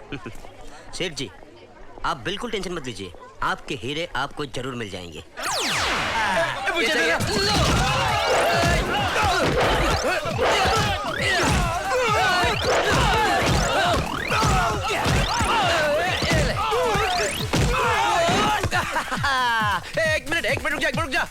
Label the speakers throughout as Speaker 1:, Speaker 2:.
Speaker 1: सेठ जी, आप बिल्कुल टेंशन मत लीजिए, आपके हीरे आपको जरूर मिल जाएंगे।
Speaker 2: एक मिनट रुक जा।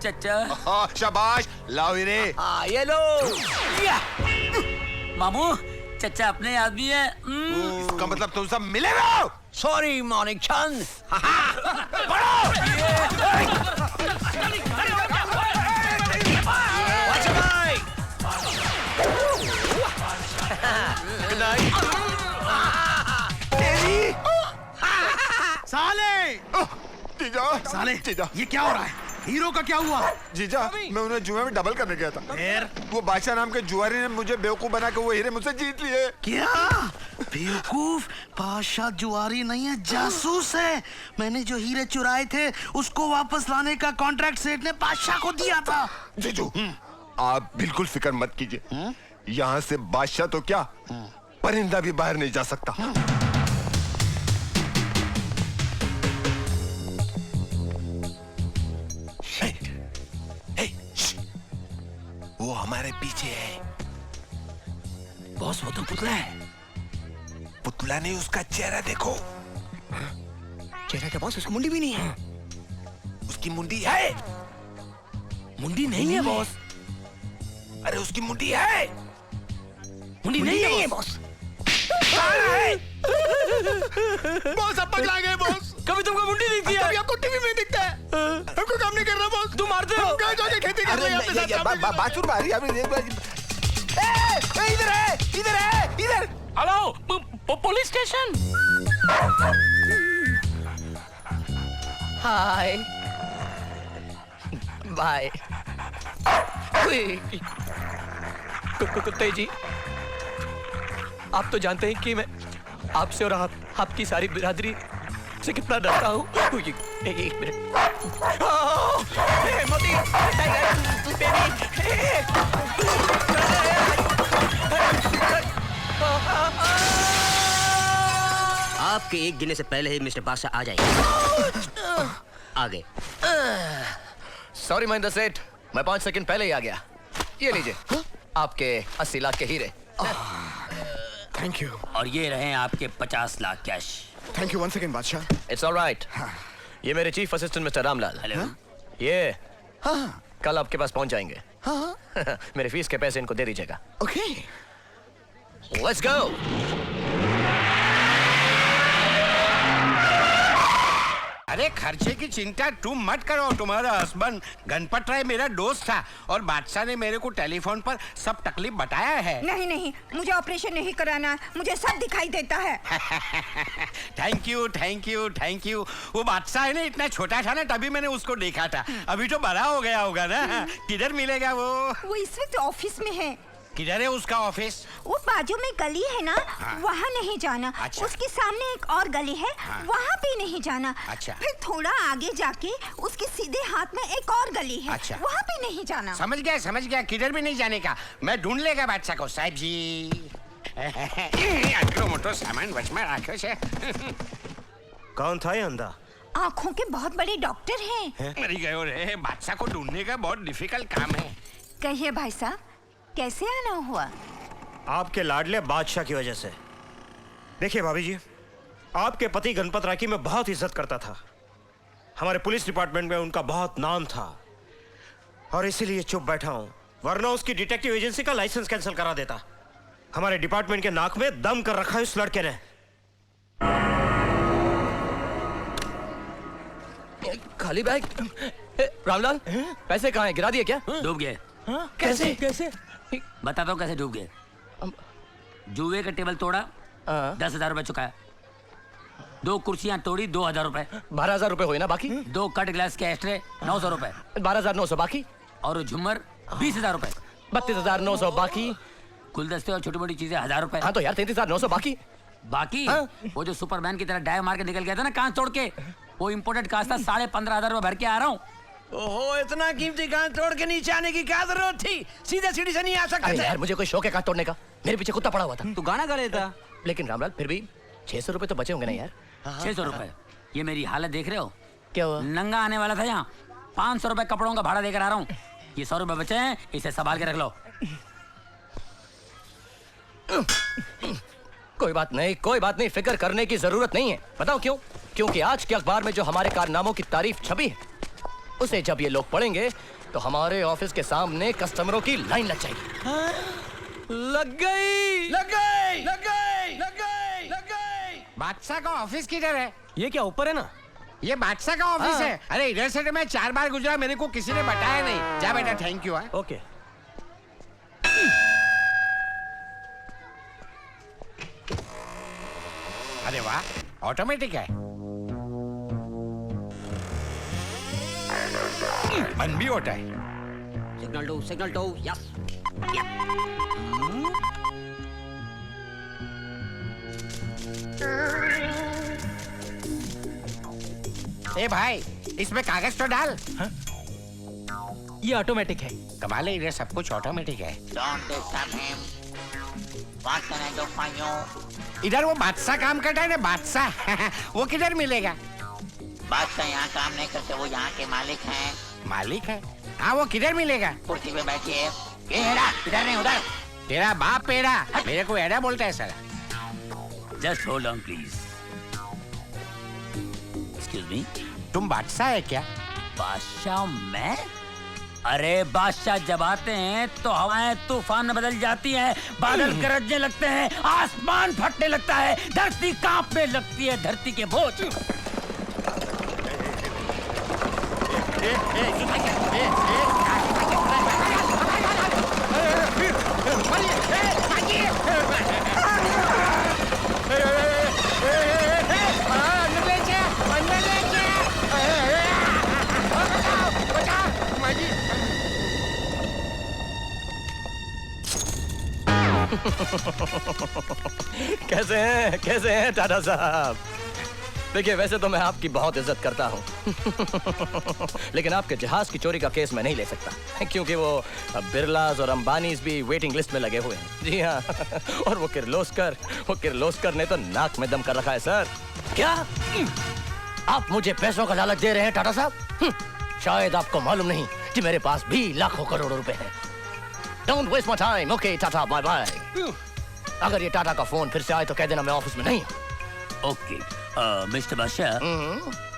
Speaker 3: चचा,
Speaker 4: शाबाश, लाओ हीरे।
Speaker 2: ये लो।
Speaker 3: मामू, चचा अपने आदमी है।
Speaker 4: इसका मतलब तुम सब मिले हो।
Speaker 2: सॉरी मानिक चंद।
Speaker 4: साले, जीजा,
Speaker 5: ये क्या हो रहा है? हीरो का क्या हुआ?
Speaker 4: जीजा, मैं उन्हें जुए में डबल करने गया था।
Speaker 5: फिर?
Speaker 4: वो बादशाह नाम के जुआरी ने मुझे बेवकूफ बना के वो हीरे मुझसे जीत लिए।
Speaker 5: क्या बेवकूफ? बादशाह जुआरी नहीं है, जासूस है। मैंने जो हीरे चुराए थे उसको वापस लाने का कॉन्ट्रैक्ट सेठ ने बादशाह को दिया था।
Speaker 4: जीजू, आप बिल्कुल फिक्र मत कीजिए। यहाँ से बादशाह तो क्या, परिंदा भी बाहर नहीं जा सकता। वो हमारे पीछे है।
Speaker 2: बॉस, वो तो पुतला है।
Speaker 4: पुतला नहीं, उसका चेहरा देखो।
Speaker 2: चेहरा क्या बॉस? उसकी मुंडी भी नहीं है।
Speaker 4: उसकी मुंडी है।
Speaker 2: मुंडी नहीं है बॉस।
Speaker 4: अरे उसकी मुंडी है।
Speaker 2: मुंडी नहीं है बॉस।
Speaker 4: बॉस अब पगला गए बॉस।
Speaker 2: कभी तुमको मुंडी दिखती है?
Speaker 4: कभी आपको टीवी में दिखता है। हमको काम नहीं कर रहा बॉस।
Speaker 2: तुम मारते हो।
Speaker 4: कहाँ जाके खेती कर रहे हैं? बाथरूम आ रही है। इधर।
Speaker 2: Hello, police station. Hi bye. कुत्ते जी, आप तो जानते हैं कि मैं आपसे और आपकी सारी बिरादरी से कितना डरता हूँ। एक मिनट। मोती,
Speaker 1: आपके एक गिने से पहले ही मिस्टर बादशाह आ जाएंगे। आगे।
Speaker 2: सॉरी महेंद्र सेठ, मैं 5 सेकंड पहले ही आ गया। ये लीजिए आपके 80 लाख के हीरे।
Speaker 4: Thank you.
Speaker 3: और ये रहे आपके 50 lakh cash.
Speaker 4: Thank you one second बादशाह।
Speaker 2: It's alright. ये मेरे chief assistant mister Ramlal.
Speaker 3: Hello.
Speaker 2: ये कल आपके पास पहुंच जाएंगे। मेरे फीस के पैसे इनको दे दीजिएगा।
Speaker 4: ओके।
Speaker 2: Let's go.
Speaker 6: अरे खर्चे की चिंता तुम मत करो। तुम्हारा हस्बैंड गणपत राय मेरा दोस्त था और बादशाह ने मेरे को टेलीफोन पर सब तकलीफ बताया है।
Speaker 7: नहीं, मुझे ऑपरेशन नहीं कराना, मुझे सब दिखाई देता है।
Speaker 6: Thank you. वो बादशाह है ना, इतना छोटा था ना, तभी मैंने उसको देखा था। अभी तो बड़ा हो गया होगा ना। किधर मिलेगा वो
Speaker 7: इस वक्त ऑफिस में है।
Speaker 6: किधर है उसका ऑफिस?
Speaker 7: वो बाजू में गली है ना, वहाँ नहीं जाना।
Speaker 6: अच्छा।
Speaker 7: उसके सामने एक और गली है, वहाँ भी नहीं जाना।
Speaker 6: अच्छा।
Speaker 7: फिर थोड़ा आगे जाके उसके सीधे हाथ में एक और गली है।
Speaker 6: अच्छा।
Speaker 7: वहाँ भी नहीं जाना।
Speaker 6: समझ गया, किधर भी नहीं जाने का। मैं ढूंढ लेगा बादशाह को। साहब जी आटलो मोटो सामान बच में रखो छे।
Speaker 5: कौन था ये अंधा?
Speaker 7: आँखों के बहुत बड़े डॉक्टर हैं।
Speaker 6: मरी गयो रे। बादशाह को ढूंढने का बहुत डिफिकल्ट काम है।
Speaker 7: कहिए भाई साहब, कैसे आना हुआ?
Speaker 5: आपके लाडले बादशाह की वजह से। देखिए भाभी जी, आपके पति गणपत राय की मैं बहुत इज्जत करता था। हमारे पुलिस डिपार्टमेंट में उनका बहुत नाम था और इसीलिए चुप बैठा हूं, वरना उसकी डिटेक्टिव एजेंसी का लाइसेंस कैंसिल करा देता। हमारे डिपार्टमेंट के नाक में दम कर रखा है उस लड़के ने।
Speaker 2: खाली बैग। रामलाल, पैसे कहाँ हैं? गिरा दिए क्या?
Speaker 3: डूब गए।
Speaker 2: कैसे?
Speaker 3: बताता हूँ कैसे डूब गए। जुए का टेबल तोड़ा, 10,000 रुपए चुकाया। 2 कुर्सियां तोड़ी, 2,000 रुपए।
Speaker 2: 12,000 रुपए हुए ना बाकी?
Speaker 3: 2 कट ग्लास के एस्ट्रे, 900 रुपए।
Speaker 2: 12,900 बाकी?
Speaker 3: और झुमर 20,000 रुपए।
Speaker 2: 32,900 बाकी?
Speaker 3: गुलदस्ते और छोटी मोटी चीजें 1,000 रुपए।
Speaker 2: हाँ तो यार 33,900 बाकी।
Speaker 3: बाकी
Speaker 2: हाँ?
Speaker 3: वो जो सुपरमैन की तरह डाइव मार के निकल गया था ना कांच तोड़ के, वो इम्पोर्टेड कांच था, 15,500 रुपए भर के आ रहा हूँ।
Speaker 8: ओहो, इतना कीमती कांच तोड़ के नीचे आने की क्या जरूरत थी? सीधे सीढ़ी से नहीं आ सकते
Speaker 2: अरे
Speaker 8: थे।
Speaker 2: यार मुझे कोई शौक है कांच तोड़ने का, मेरे पीछे कुत्ता पड़ा हुआ था।
Speaker 1: तू गाना गा लेता।
Speaker 2: लेकिन रामलाल फिर भी 600 रुपए तो बचे होंगे ना यार।
Speaker 3: 600 रुपए? ये मेरी हालत देख रहे हो?
Speaker 2: क्या हुआ?
Speaker 3: नंगा आने वाला था यहाँ, 500 रुपए कपड़ों का भाड़ा देकर आ रहा हूँ। ये 100 रुपए बचे हैं, इसे संभाल के रख लो।
Speaker 2: कोई बात नहीं, फिक्र करने की जरूरत नहीं है। बताओ क्यों? क्योंकि आज के अखबार में जो हमारे कारनामों की तारीफ छपी है, उसे जब ये लोग पढ़ेंगे तो हमारे ऑफिस के सामने कस्टमरों की लाइन लग जाएगी।
Speaker 8: लग गई, लग गई, लग गई, लग गई, लग गई।
Speaker 6: बादशाह का ऑफिस किधर है?
Speaker 2: ये क्या ऊपर है ना?
Speaker 6: ये बादशाह का ऑफिस है। अरे इधर से तो मैं 4 बार गुजरा, मेरे को किसी ने बताया नहीं। जा बेटा, थैंक यू।
Speaker 2: ओके।
Speaker 6: अरे वाह, ऑटोमेटिक है। बंद भी होता है।
Speaker 1: Signal to, yes.
Speaker 6: ए भाई, इसमें कागज तो डाल।
Speaker 2: ये ऑटोमेटिक है।
Speaker 6: कमाल है, इधर सब कुछ ऑटोमेटिक है। इधर वो बादशाह काम करता है ना, बादशाह। वो किधर मिलेगा?
Speaker 9: बादशाह यहाँ काम नहीं करते, वो यहाँ के मालिक हैं।
Speaker 6: मालिक है? हाँ, वो किधर मिलेगा?
Speaker 9: कुर्सी पे बैठी है। ये हेड़ा, इधर नहीं उधर।
Speaker 6: तेरा बाप पेड़ा, मेरे को एड़ा बोलता है sir.
Speaker 3: Just hold on please. Excuse me,
Speaker 6: तुम बादशाह है क्या?
Speaker 3: बादशाह मैं? अरे बादशाह जब आते हैं तो हवाएं तूफान में बदल जाती हैं, बादल गरजने लगते हैं, आसमान फटने लगता है, धरती कांपने लगती है, धरती के बोझ।
Speaker 2: कैसे हैं टाटा साहब? देखिए, वैसे तो मैं आपकी बहुत इज्जत करता हूँ। लेकिन आपके जहाज की चोरी का केस मैं नहीं ले सकता, क्योंकि वो बिरलास और अंबानीज भी वेटिंग लिस्ट में लगे हुए हैं। जी हाँ। और वो किर्लोस्कर ने तो नाक में दम कर रखा है सर। क्या आप मुझे पैसों का लालच दे रहे हैं टाटा साहब? शायद आपको मालूम नहीं कि मेरे पास भी लाखों करोड़ों रुपए हैं। Don't waste my time. Okay, tata, bye bye. अगर ये टाटा का फोन फिर से आए तो कह देना मैं ऑफिस में नहीं हूँ।
Speaker 3: ओके, मिस्टर बादशाह,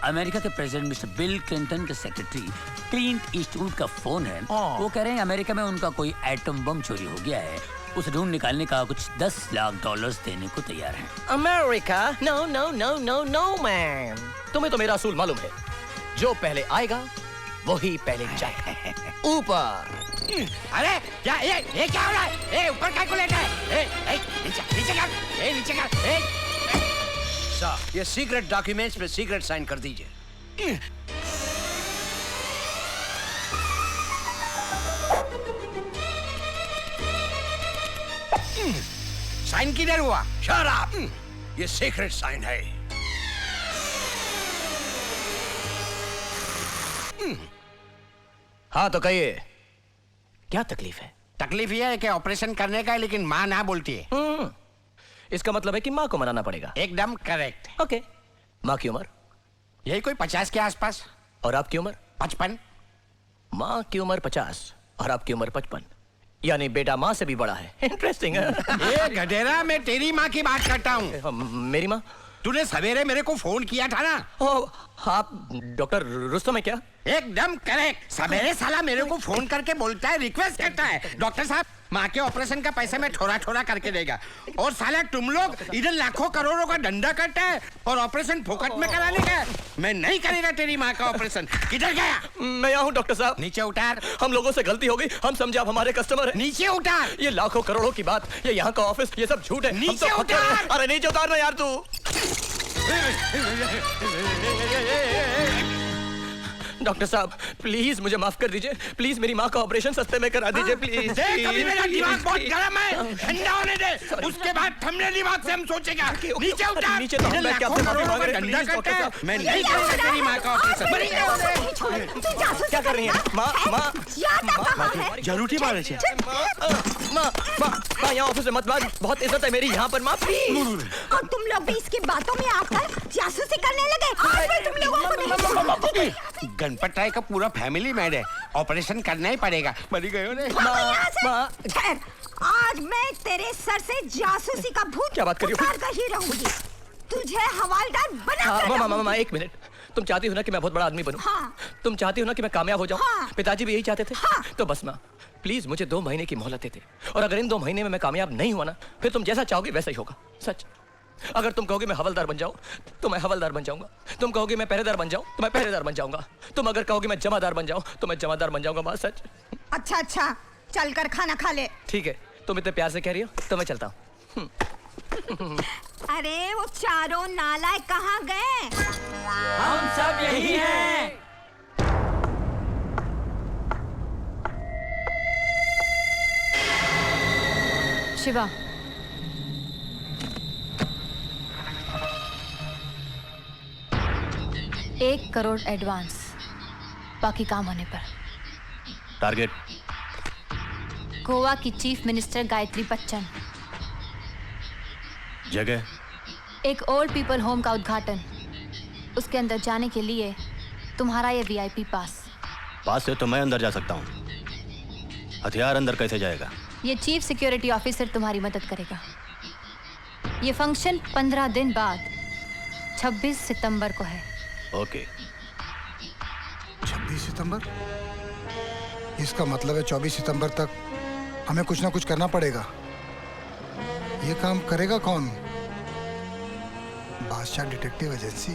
Speaker 3: अमेरिका के प्रेसिडेंट मिस्टर बिल क्लिंटन के सेक्रेटरी क्लिंट ईस्टवुड का फोन है। वो कह रहे हैं अमेरिका में उनका कोई एटम बम चोरी हो गया है, उसे ढूंढ निकालने का कुछ $10 लाख देने को तैयार हैं।
Speaker 2: America? No no no no no man. तुम्हें तो मेरा असूल मालूम है, जो पहले आएगा वही पहले जाएगा। ऊपर।
Speaker 6: अरे क्या ये क्या हो रहा है? ऊपर कैलकुलेटर है। नीचे कर, नीचे कर।
Speaker 8: साहब, ये सीक्रेट डॉक्यूमेंट्स पे सीक्रेट साइन कर दीजिए।
Speaker 6: साइन किधर हुआ?
Speaker 8: Shut up! ये सीक्रेट साइन है।
Speaker 2: हाँ तो कहिए, क्या तकलीफ है?
Speaker 6: तकलीफ ये है कि ऑपरेशन करने का है, लेकिन माँ ना बोलती है।
Speaker 2: इसका मतलब है कि माँ को मनाना पड़ेगा।
Speaker 6: एकदम करेक्ट।
Speaker 2: ओके। माँ की उम्र?
Speaker 6: यही कोई 50 के आसपास।
Speaker 2: और आपकी उम्र?
Speaker 6: 55।
Speaker 2: माँ की उम्र 50 और आपकी उम्र 55, यानी बेटा माँ से भी बड़ा है। इंटरेस्टिंग है।
Speaker 6: ये गधेरा, मैं तेरी माँ की बात करता हूँ।
Speaker 2: मेरी माँ?
Speaker 6: तूने सवेरे मेरे को फोन किया था ना?
Speaker 2: ओ, आप डॉक्टर रुस्तम है क्या?
Speaker 6: एकदम करेक्ट। सवेरे साला मेरे को फोन करके बोलता है, रिक्वेस्ट करता है, डॉक्टर साहब माँ के ऑपरेशन का पैसा मैं थोड़ा थोड़ा करके देगा। और साला तुम लोग इधर लाखों करोड़ों का धंधा करता है और ऑपरेशन फोकट में कराने का। मैं नहीं करेगा तेरी माँ का ऑपरेशन। किधर गया?
Speaker 2: मैं यहाँ हूँ डॉक्टर साहब।
Speaker 6: नीचे उतार।
Speaker 2: हम लोगों से गलती हो गई, हम समझे आप हमारे कस्टमर हैं।
Speaker 6: नीचे उतार।
Speaker 2: ये लाखों करोड़ों की बात, ये यहाँ का ऑफिस, ये सब झूठ है।
Speaker 6: नीचे उतार।
Speaker 2: अरे नीचे उतारना यार तू। डॉक्टर साहब प्लीज मुझे माफ कर दीजिए, प्लीज मेरी माँ का ऑपरेशन सस्ते में करा दीजिए प्लीज।
Speaker 6: देख अभी मेरा दिमाग बहुत गर्म है, ठंडा होने दे, उसके बाद ठंडे दिमाग से हम सोचेगा। नीचे उतार।
Speaker 2: नीचे तो हम बैठ के आपसे माफी मांग रहे हैं,
Speaker 6: डंडा
Speaker 2: प्लीज
Speaker 6: करता है,
Speaker 2: डॉक्टर साहब।
Speaker 6: मैं नहीं करूंगा तेरी माँ का ऑपरेशन।
Speaker 2: क्या कर रही हैं माँ?
Speaker 5: जरूरी बात है।
Speaker 2: माँ यहाँ ऑफिस में मत बात, बहुत इज्जत है मेरी यहाँ पर माँ प्लीज।
Speaker 7: और तुम लोग भी इसकी बातों में आकर जासूसी करने लगे। आज मैं तुम लोगों को नहीं
Speaker 6: गणपत राय का पूरा फैमिली मैड है, ऑपरेशन करना ही पड़ेगा। मरी गए ने।
Speaker 7: ठहर, आज मैं तेरे सर से जासूसी का भूत
Speaker 2: क्या बात कर रही हो?
Speaker 7: उतार कर ही रहूंगी। तुझे हवालदार बना कर रहूंगी।
Speaker 2: माँ एक मिनट, तुम चाहती हो ना कि मैं बहुत बड़ा आदमी बनूं?
Speaker 7: हाँ।
Speaker 2: तुम चाहती हो ना कि मैं कामयाब हो जाऊं?
Speaker 7: हाँ।
Speaker 2: पिताजी भी यही चाहते थे।
Speaker 7: हाँ।
Speaker 2: तो बस माँ प्लीज मुझे 2 महीने की मोहलत दे, और अगर इन 2 महीने में मैं कामयाब नहीं हुआ ना, फिर तुम जैसा चाहोगे वैसा ही होगा, सच। अगर तुम कहोगे मैं हवलदार बन जाऊं तो मैं हवलदार बन जाऊंगा, तुम कहोगे मैं पहरेदार बन जाऊं तो मैं पहरेदार बन जाऊंगा, तुम अगर कहोगे मैं जमादार बन जाऊं तो मैं जमादार बन जाऊंगा माँ, सच।
Speaker 7: अच्छा अच्छा, चल कर खाना खा ले।
Speaker 2: ठीक है, तुम इतने प्यार से कह रही हो तो मैं चलता हूँ।
Speaker 7: अरे वो चारों नालायक कहाँ गए?
Speaker 3: हम सब यही हैं।
Speaker 10: शिवा, $1 करोड़ एडवांस, बाकी काम होने पर।
Speaker 2: टारगेट
Speaker 10: गोवा की चीफ मिनिस्टर गायत्री बच्चन।
Speaker 2: जगह
Speaker 10: एक ओल्ड पीपल होम का उद्घाटन। उसके अंदर जाने के लिए तुम्हारा ये VIP पास
Speaker 2: से तो मैं अंदर जा सकता हूँ, हथियार अंदर कैसे जाएगा?
Speaker 10: ये चीफ सिक्योरिटी ऑफिसर तुम्हारी मदद करेगा। ये फंक्शन 15 दिन बाद 26 सितंबर को है।
Speaker 2: ओके।
Speaker 11: 26 सितंबर? इसका मतलब है 24 सितंबर तक हमें कुछ ना कुछ करना पड़ेगा। ये काम करेगा कौन? बादशाह डिटेक्टिव एजेंसी।